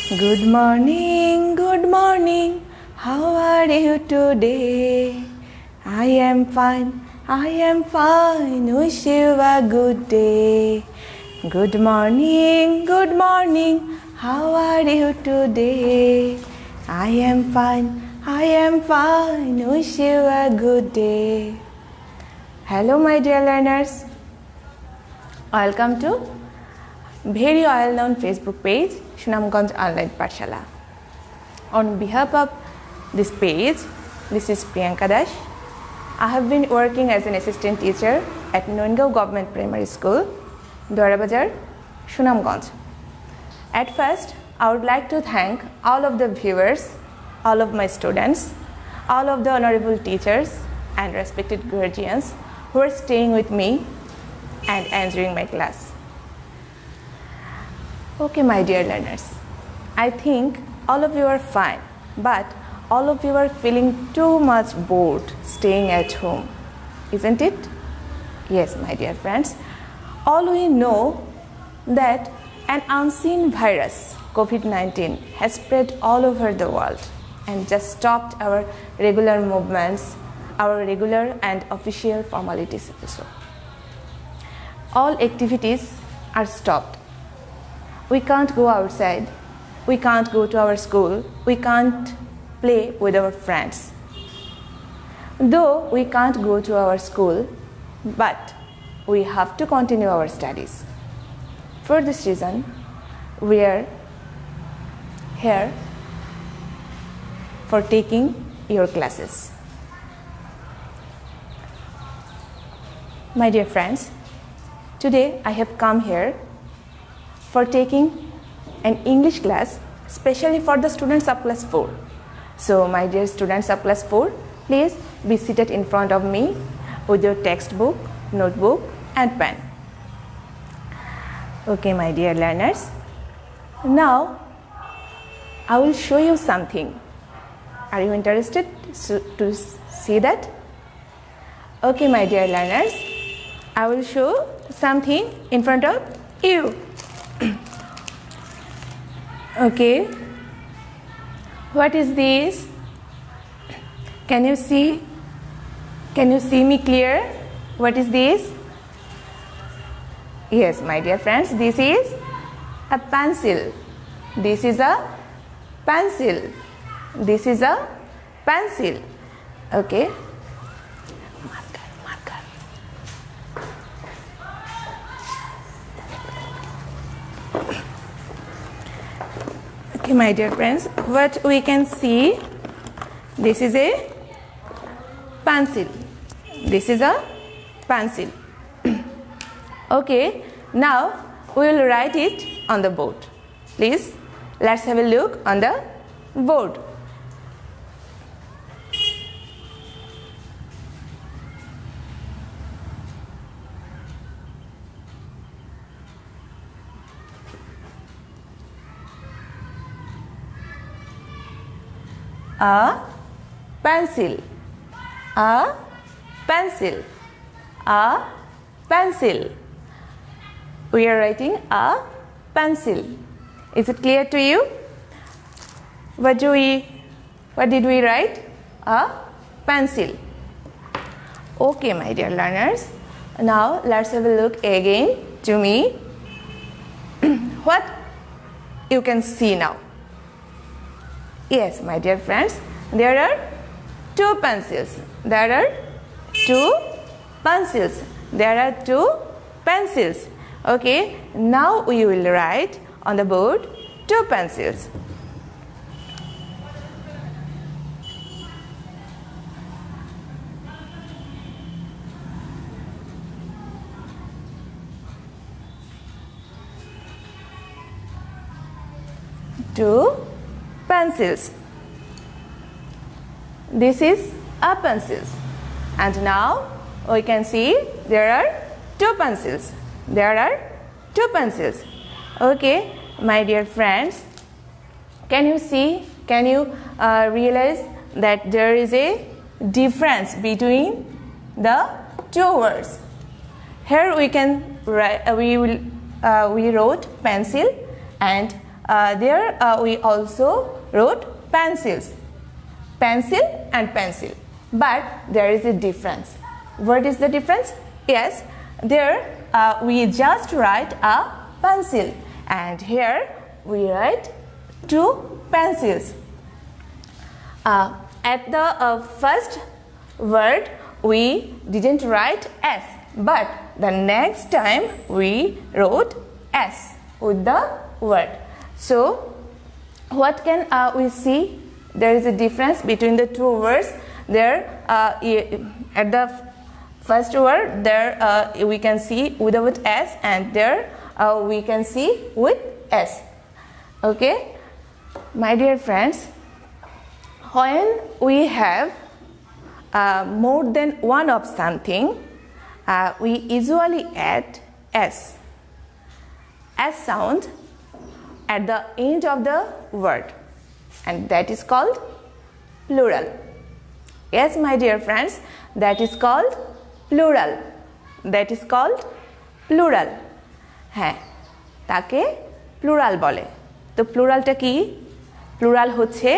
Good morning, how are you today? I am fine, wish you a good day. Good morning, how are you today? I am fine, wish you a good day. Hello my dear learners, welcome to very well known Facebook page Sunamganj Online Pathshala. On behalf of this page, this is Priyanka Dash. I have been working as an assistant teacher at Noingao Government Primary School, Dwarabazar, Sunamganj. At first, I would like to thank all of the viewers, all of my students, all of the honorable teachers and respected guardians who are staying with me and answering my class. Okay, my dear learners, I think all of you are fine, but all of you are feeling too much bored staying at home, isn't it? Yes, my dear friends, all we know that an unseen virus, COVID-19, has spread all over the world and just stopped our regular movements, our regular and official formalities also. All activities are stopped. We can't go outside, we can't go to our school, we can't play with our friends. Though we can't go to our school, but we have to continue our studies. For this reason, we are here for taking your classes. My dear friends, today I have come here for taking an English class especially for the students of class 4. So my dear students of class 4, please be seated in front of me with your textbook, notebook and pen. Okay, my dear learners, now I will show you something. Are you interested to see that? Okay, my dear learners, I will show something in front of you. Okay, what is this? Can you see me clear? What is this? Yes, my dear friends, this is a pencil. This is a pencil. This is a pencil. Okay. Marker. Okay, my dear friends, what we can see, this is a pencil. This is a pencil. Okay, now we will write it on the board. Please, let's have a look on the board. A pencil, a pencil, a pencil. We are writing a pencil. Is it clear to you? What did we write? A pencil. Okay, my dear learners. Now let's have a look again to me. What you can see now? Yes, my dear friends, there are two pencils. There are two pencils. There are two pencils. Okay, now we will write on the board two pencils. Two pencils. This is a pencil, and now we can see there are two pencils. There are two pencils. Okay, my dear friends, can you realize that there is a difference between the two words? Here we can write, we wrote pencil and there we also wrote pencils. Pencil and pencil. But there is a difference. What is the difference? Yes, there we just write a pencil, and here we write two pencils. At the first word we didn't write S, but the next time we wrote S with the word. So what can we see? There is a difference between the two words. There at the first word there we can see without S, and there we can see with S. Okay, my dear friends, when we have more than one of something, we usually add S sound at the end of the word, and that is called plural. Yes, my dear friends, that is called plural. That is called plural. হ্যাঁ, তাকে plural বলে। তো প্লুরালটা কি? Plural হচ্ছে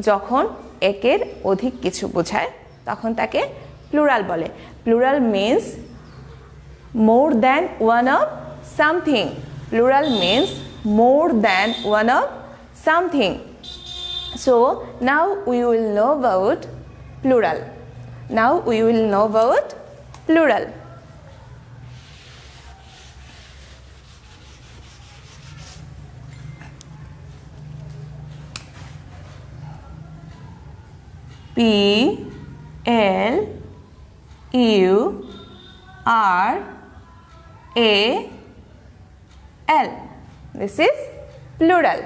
যখন একের অধিক কিছু বোঝায় তখন তাকে প্লুরাল বলে। Plural means more than one of something. Plural means more than one of something. So now we will know about plural. Now we will know about plural. P L U R A L. This is plural.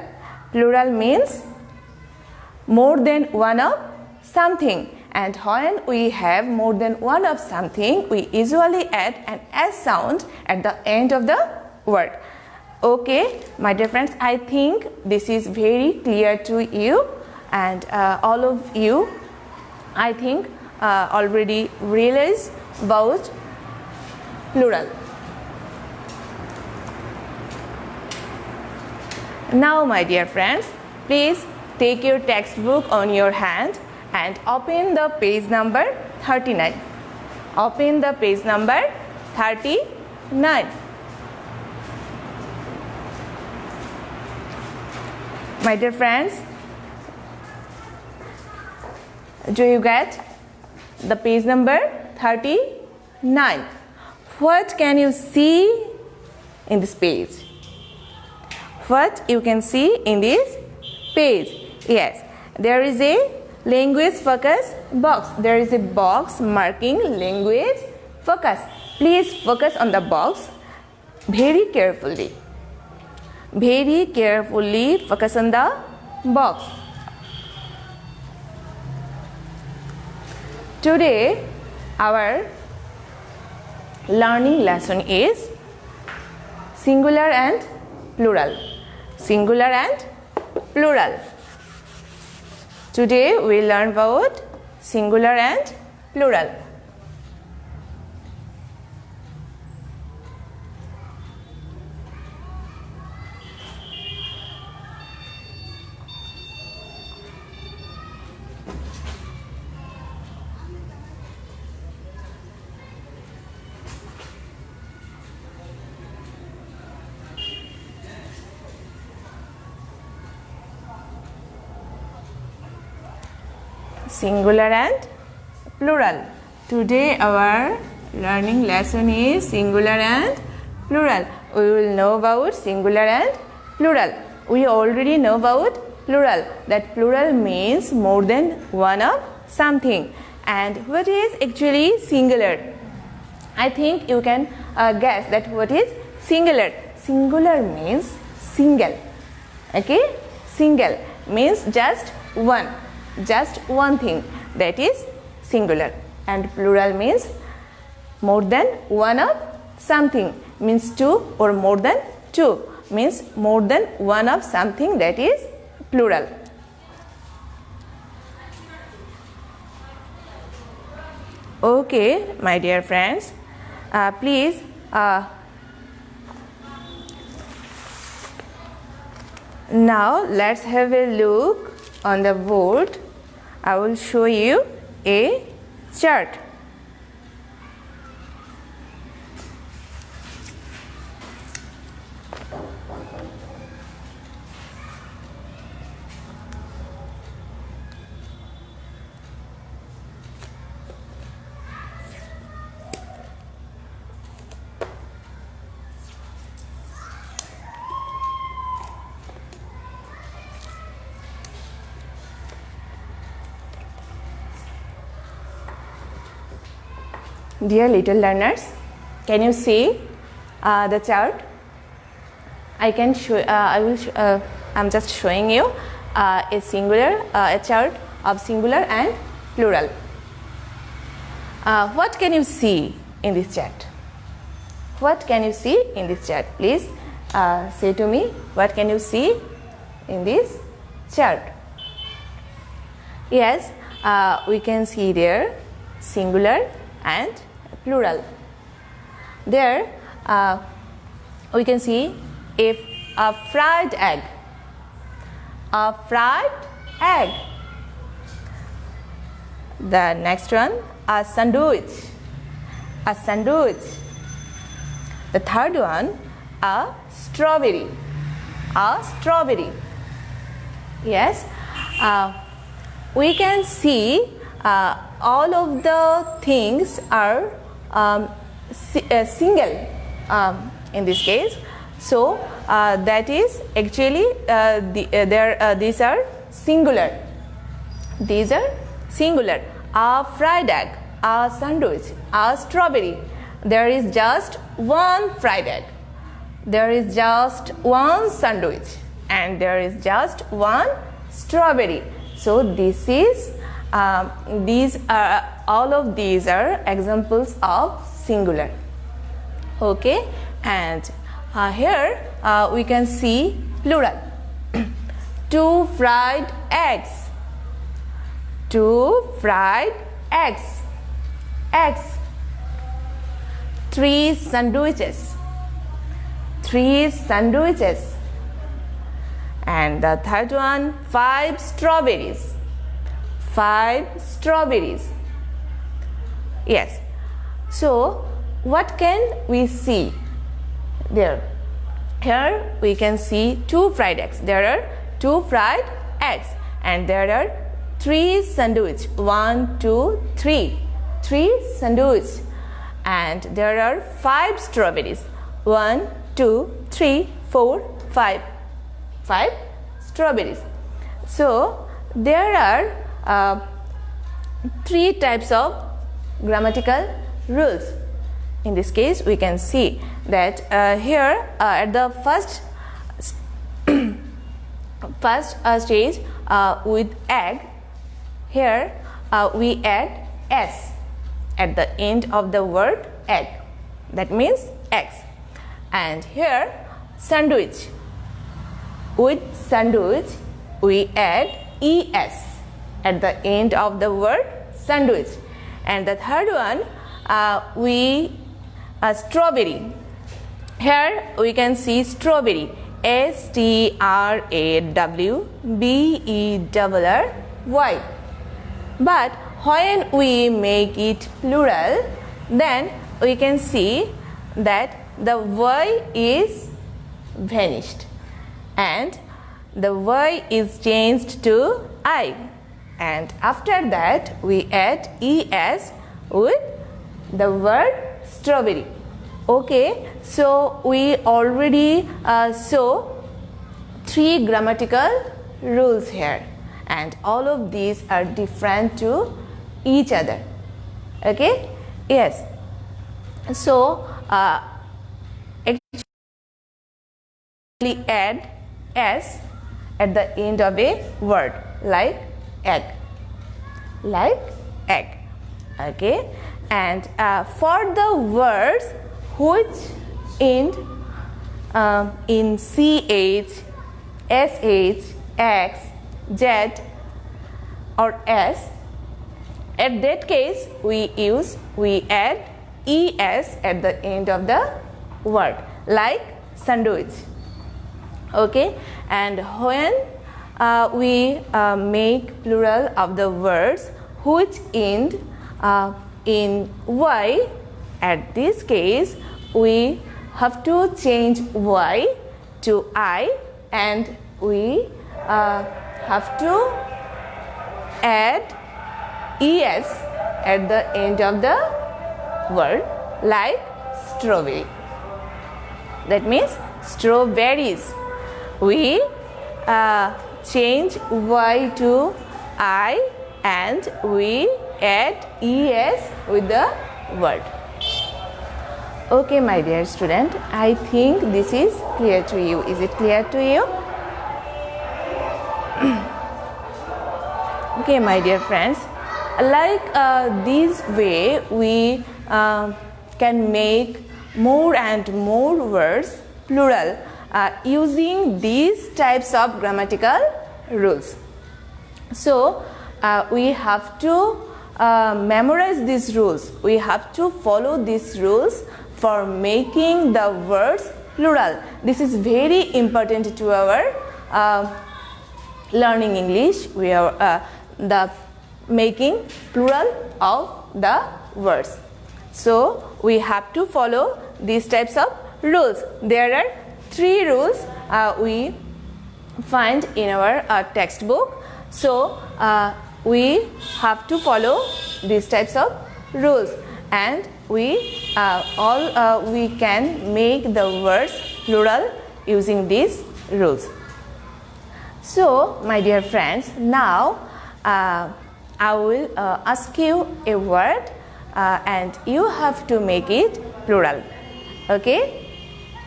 Plural means more than one of something, and when we have more than one of something, we usually add an S sound at the end of the word. Okay, my dear friends, I think this is very clear to you, and all of you, I think, already realize about plural. Now, my dear friends, please take your textbook on your hand and open the page number 39. Open the page number 39. My dear friends, do you get the page number 39? What can you see in this page? What you can see in this page? Yes, there is a language focus box. There is a box marking language focus. Please focus on the box very carefully. Very carefully focus on the box. Today our learning lesson is singular and plural. Singular and plural. Today we learn about singular and plural. Singular and plural. Today our learning lesson is singular and plural. We will know about singular and plural. We already know about plural, that plural means more than one of something. And what is actually singular? I think you can guess that what is singular. Singular means single. Okay, single means just one thing, that is singular. And plural means more than one of something, means two, or more than two, means more than one of something, that is plural. Okay, my dear friends, please Now let's have a look on the board. I will show you a chart. Dear little learners, can you see the chart? I can show. I'm just showing you a chart of singular and plural. What can you see in this chart? What can you see in this chart? Please say to me. What can you see in this chart? Yes, we can see there singular and plural. There we can see a fried egg. A fried egg. The next one, a sandwich. A sandwich. The third one, a strawberry. A strawberry. Yes, we can see all of the things are single in this case. So that is actually these are singular. These are singular. A fried egg, a sandwich, a strawberry. There is just one fried egg. There is just one sandwich, and there is just one strawberry. So this is all of these are examples of singular. Okay, and here we can see plural. 2 fried eggs. 2 fried eggs. Eggs. 3 sandwiches. 3 sandwiches. And the third one, 5 strawberries. 5 strawberries. Yes. So what can we see there? Here we can see 2 fried eggs. There are 2 fried eggs, and there are 3 sandwich. 1, 2, 3. 3 sandwich. And there are 5 strawberries. 1, 2, 3, 4, 5. 5 strawberries. So there are 3 types of grammatical rules. In this case, we can see that here at the first stage with egg, here we add s at the end of the word egg. That means eggs. And here sandwich. With sandwich, we add es at the end of the word sandwich. And the third one, strawberry. Here we can see strawberry. STRAWBERRY. But when we make it plural, then we can see that the y is vanished and the y is changed to I, and after that we add es with the word strawberry. Okay, so we already saw 3 grammatical rules here, and all of these are different to each other. Okay, yes. So actually add s at the end of a word, like egg. Like egg. Okay, and for the words which end in ch, sh, x, z or s, at that case we add es at the end of the word, like sandwich. Okay, and when we make plural of the words which end in y, at this case we have to change y to I, and we have to add es at the end of the word, like strawberry. That means strawberries. We change y to I and we add es with the word. Okay, my dear student, I think this is clear to you. Is it clear to you? Okay, my dear friends, like this way we can make more and more words plural using these types of grammatical rules. So we have to memorize these rules. We have to follow these rules for making the words plural. This is very important to our learning English. We are the making plural of the words. So we have to follow these types of rules. There are 3 rules we find in our textbook. So we have to follow these types of rules, and we we can make the words plural using these rules. So my dear friends, now I will ask you a word and you have to make it plural. Okay?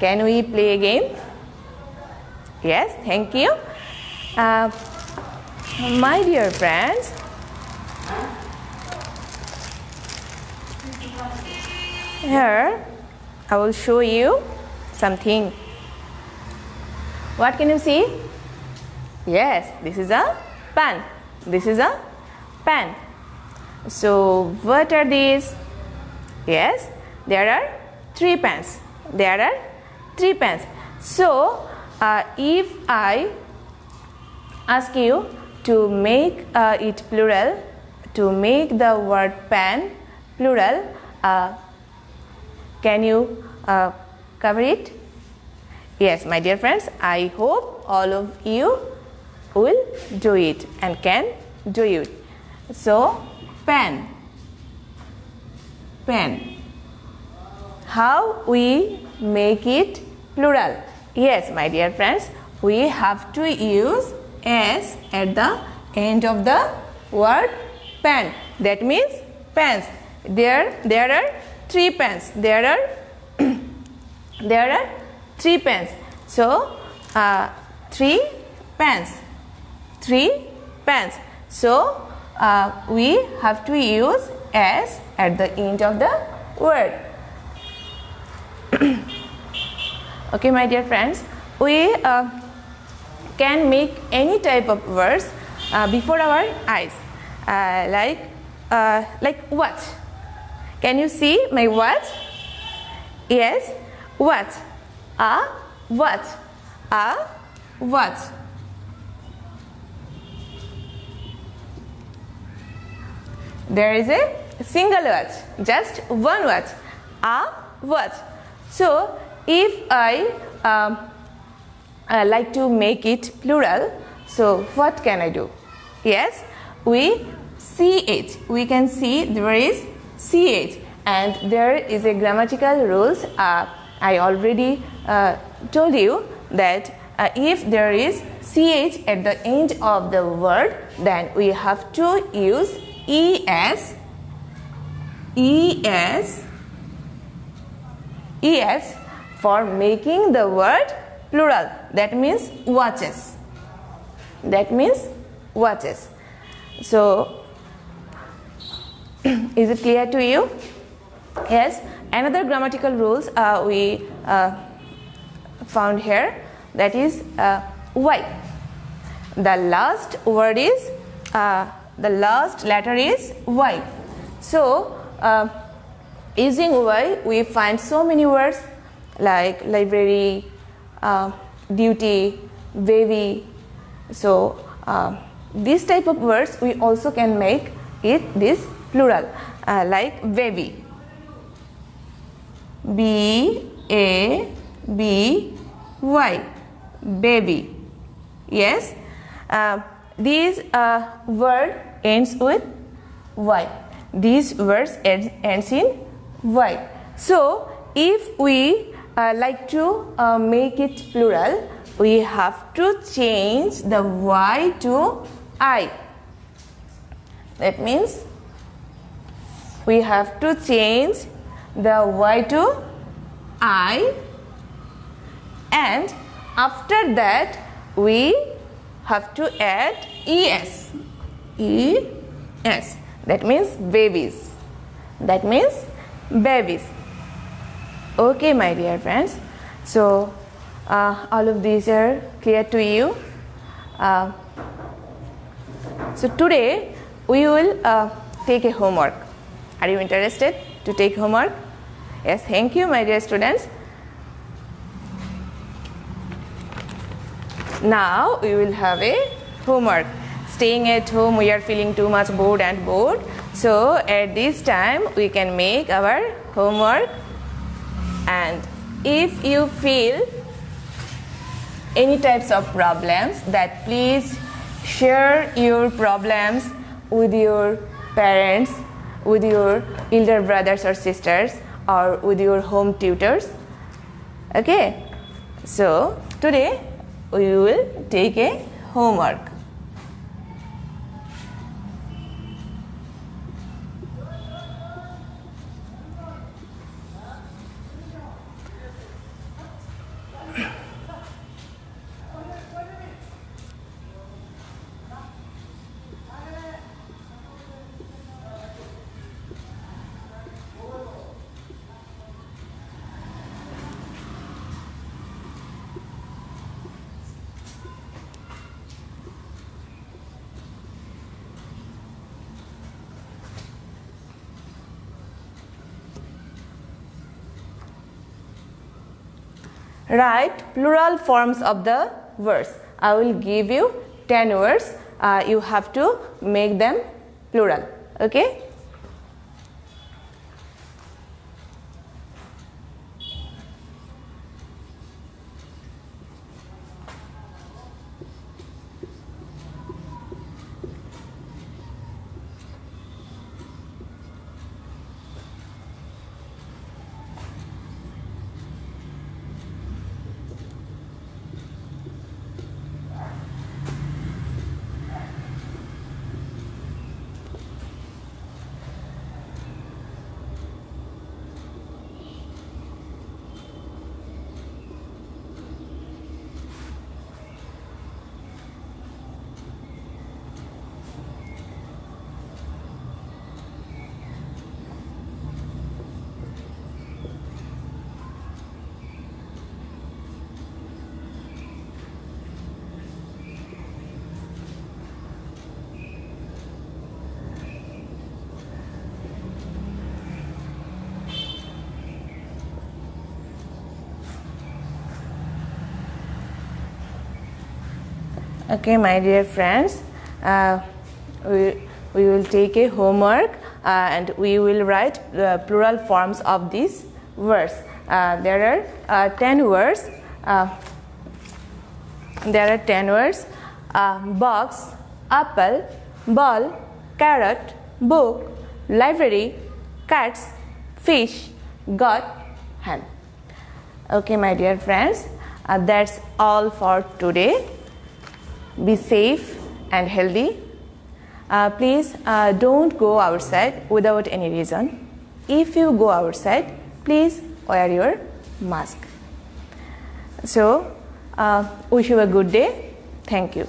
Can we play a game? Yes, thank you. My dear friends, here I will show you something. What can you see? Yes, this is a pen. This is a pen. So what are these? Yes, there are 3 pens. There are 3 pens. So if I ask you to make it plural, to make the word pen plural, can you cover it? Yes, my dear friends, I hope all of you will do it and can do it. So pen, pen. How we make it plural? Yes, my dear friends, we have to use s at the end of the word pen. That means pens. There are 3 pens. There are 3 pens. So 3 pens. 3 pens. So we have to use s at the end of the word. Okay, my dear friends, we can make any type of words before our eyes, like watch. Can you see my watch? Yes, watch. A watch. A watch. There is a single watch, just one watch. A watch. So if I like to make it plural, so what can I do? Yes, we ch. We can see there is ch, and there is a grammatical rules. I already told you that if there is ch at the end of the word, then we have to use es for making the word plural. That means watches. That means watches. So is it clear to you? Yes. Another grammatical rules we found here, that is y. The last word is the last letter is y. So using y we find so many words like library, duty, baby. So this type of words we also can make it this plural, like baby. B-A-B-Y, baby. Yes, this word ends with Y. These words ends in Y. So if we like to make it plural, we have to change the Y to I. That means we have to change the Y to I, and after that we have to add ES. ES. That means babies. That means babies. Okay, my dear friends. So all of these are clear to you. So today we will take a homework. Are you interested to take homework? Yes, thank you, my dear students. Now we will have a homework. Staying at home, we are feeling too much bored. So at this time we can make our homework. And if you feel any types of problems, that please share your problems with your parents, with your elder brothers or sisters, or with your home tutors. Okay, so today we will take a homework. Write plural forms of the words. I will give you 10 words. You have to make them plural. Okay? Okay, my dear friends, we will take a homework and we will write the plural forms of these words. There are 10 words. Box, apple, ball, carrot, book, library, cats, fish, God, hen. Okay, my dear friends, that's all for today. Be safe and healthy. Please don't go outside without any reason. If you go outside, please wear your mask. So, wish you a good day. Thank you.